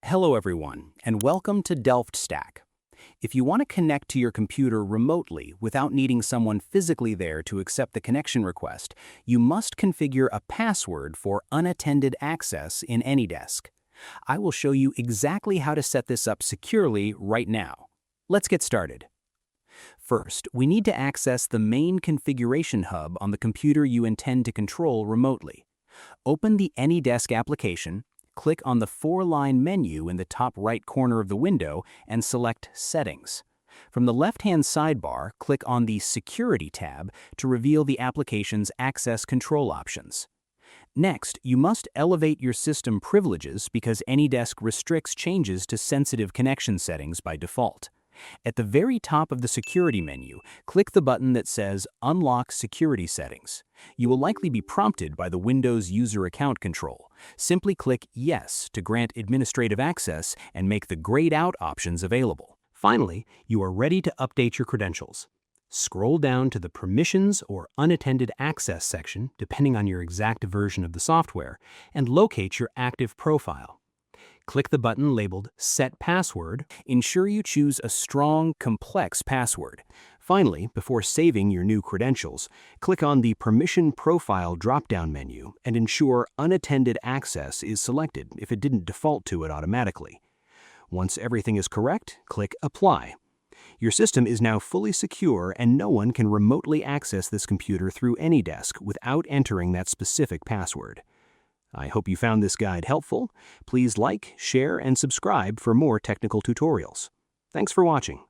Hello everyone, and welcome to DelftStack. If you want to connect to your computer remotely without needing someone physically there to accept the connection request, you must configure a password for unattended access in AnyDesk. I will show you exactly how to set this up securely right now. Let's get started. First, we need to access the main configuration hub on the computer you intend to control remotely. Open the AnyDesk application, click on the four-line menu in the top right corner of the window and select Settings. From the left-hand sidebar, click on the Security tab to reveal the application's access control options. Next, you must elevate your system privileges because AnyDesk restricts changes to sensitive connection settings by default. At the very top of the security menu, click the button that says Unlock Security Settings. You will likely be prompted by the Windows User Account Control. Simply click Yes to grant administrative access and make the grayed out options available. Finally, you are ready to update your credentials. Scroll down to the Permissions or Unattended Access section, depending on your exact version of the software, and locate your active profile. Click the button labeled Set Password. Ensure you choose a strong, complex password. Finally, before saving your new credentials, click on the Permission Profile drop-down menu and ensure Unattended Access is selected if it didn't default to it automatically. Once everything is correct, click Apply. Your system is now fully secure and no one can remotely access this computer through AnyDesk without entering that specific password. I hope you found this guide helpful. Please like, share, and subscribe for more technical tutorials. Thanks for watching.